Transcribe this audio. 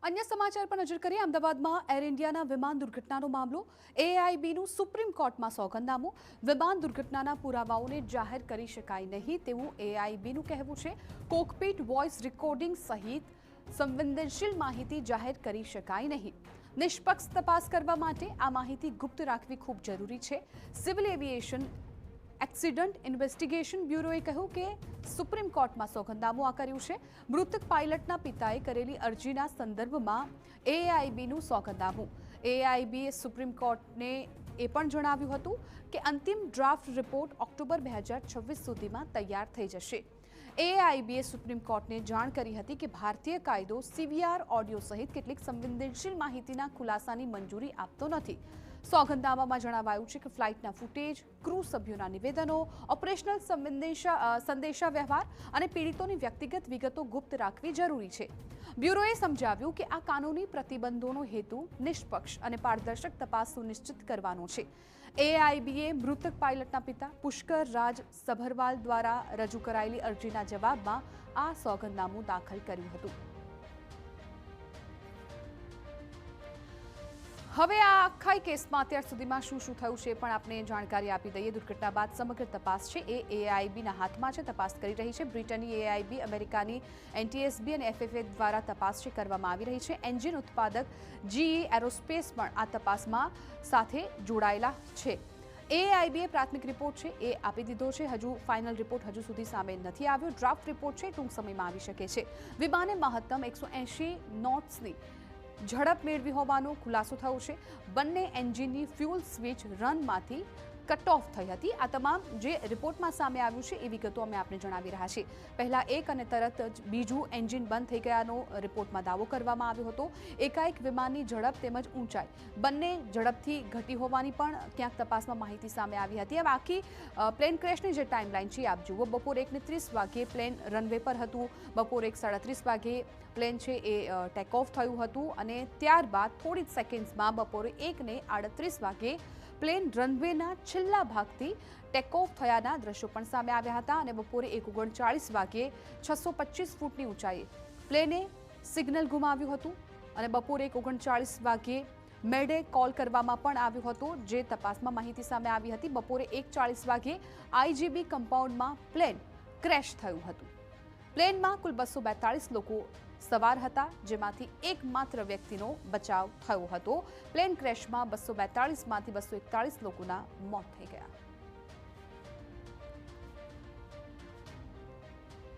अन्य समाचार पर नजर करिए। अमदावाद में एयर इंडिया विमान दुर्घटना मामलो। एआईबी सुप्रीम कोर्ट में सोगंदनामું। विमान दुर्घटना पुरावाओं जाहिर करी शकाय नहीं तेवुं एआईबी कहेवुं छे। कोकपीट वॉइस रिकॉर्डिंग सहित संवेदनशील माहिती जाहिर करी शकाय नहीं। निष्पक्ष तपास करवा माटे आ माहिती गुप्त राखवी खूब जरूरी छे। सिविल एविएशन एक्सिडेंट इन्वेस्टिगेशन ब्यूरोए કહ્યું કે સુપ્રીમ કોર્ટમાં સોગંદનામું આ કર્યું છે। મૃતક પાયલટના પિતાએ કરેલી અરજીના સંદર્ભમાં એઆઈબીનું સોગંદનામું। એઆઈબીએ સુપ્રીમ કોર્ટને એ પણ જણાવ્યું હતું કે અંતિમ ડ્રાફ્ટ રિપોર્ટ ઓક્ટોબર 2026 સુધીમાં તૈયાર થઈ જશે। એઆઈબીએ સુપ્રીમ કોર્ટને જાણ કરી હતી કે ભારતીય કાયદો સીવીઆર ઓડિયો સહિત કેટલીક સંવેદનશીલ માહિતીના ખુલાસાની મંજૂરી આપતો નથી। સોગંદનામામાં જણાવાયું છે કે ફ્લાઇટના ફૂટેજ, ક્રૂ સભ્યોના નિવેદનો, ઓપરેશનલ સંદેશા વ્યવહાર અને પીડિતોની વ્યક્તિગત વિગતો ગુપ્ત રાખવી જરૂરી છે। બ્યુરોએ સમજાવ્યું કે આ કાનૂની પ્રતિબંધોનો હેતુ નિષ્પક્ષ અને પારદર્શક તપાસ સુનિશ્ચિત કરવાનો છે। એઆઈબીએ મૃતક પાયલટના પિતા પુષ્કર રાજ સભરવાલ દ્વારા રજૂ કરાયેલી અરજીના જવાબમાં આ સોગંદનામું દાખલ કર્યું હતું। હવે આ આખા કેસમાં અત્યાર સુધીમાં શું થયું છે પણ આપણે જાણકારી આપી દઈએ। દુર્ઘટના બાદ સમગ્ર તપાસ છે એ એઆઈબીના હાથમાં છે, તપાસ કરી રહી છે। બ્રિટનની એઆઈબી, અમેરિકાની એનટીએસબી અને એફએફએ દ્વારા તપાસ કરવામાં આવી રહી છે। એન્જિન ઉત્પાદક જીઈ એરોસ્પેસ પણ આ તપાસમાં સાથે જોડાયેલા છે। એઆઈબીએ પ્રાથમિક રિપોર્ટ છે એ આપી દીધો છે। હજુ ફાઇનલ રિપોર્ટ હજુ સુધી સામે નથી આવ્યો। ડ્રાફ્ટ રિપોર્ટ છે ટૂંક સમયમાં આવી શકે છે। વિમાને મહત્તમ 180 નોટ્સની ઝડપ મેળવી હોવાનો ખુલાસો થયો છે। બંને એન્જિનની ફ્યુઅલ સ્વિચ રનમાંથી કટ ઓફ થઈ હતી। આ તમામ જે રિપોર્ટમાં સામે આવ્યું છે એ વિગતો અમે આપને જણાવી રહ્યા છીએ। પહેલા એક અને તરત જ બીજું એન્જિન બંધ થઈ ગયાનો રિપોર્ટમાં દાવો કરવામાં આવ્યો હતો। એકાએક વિમાનની ઝડપ તેમજ ઊંચાઈ બંને ઝડપથી ઘટી હોવાની પણ ક્યાંક તપાસમાં માહિતી સામે આવી હતી। હવે આખી પ્લેન ક્રેશની જે ટાઈમલાઈન છે આપ જુઓ। બપોરે 1:30 વાગે પ્લેન રનવે પર હતું। બપોરે 1:37 વાગે પ્લેન છે એ ટેક ઓફ થયું હતું અને ત્યારબાદ થોડી જ સેકન્ડ્સમાં બપોરે 1:38 વાગે પ્લેન રનવેના છેલ્લા ભાગથી ટેક ઓફ થયાના દ્રશ્યો પણ સામે આવ્યા હતા અને બપોરે 1:39 વાગે 625 ફૂટની ઊંચાઈએ પ્લેને સિગ્નલ ગુમાવ્યું હતું અને બપોરે 1:39 વાગે મેડે કોલ કરવામાં પણ આવ્યો હતો જે તપાસમાં માહિતી સામે આવી હતી। બપોરે 1:40 વાગે આઈજીબી કમ્પાઉન્ડમાં પ્લેન ક્રેશ થયું હતું। પ્લેનમાં કુલ 242 લોકો સવાર હતા જેમાંથી એકમાત્ર વ્યક્તિનો બચાવ થયો હતો। પ્લેન ક્રેશમાં 242માંથી 241 લોકોના મોત થઈ ગયા।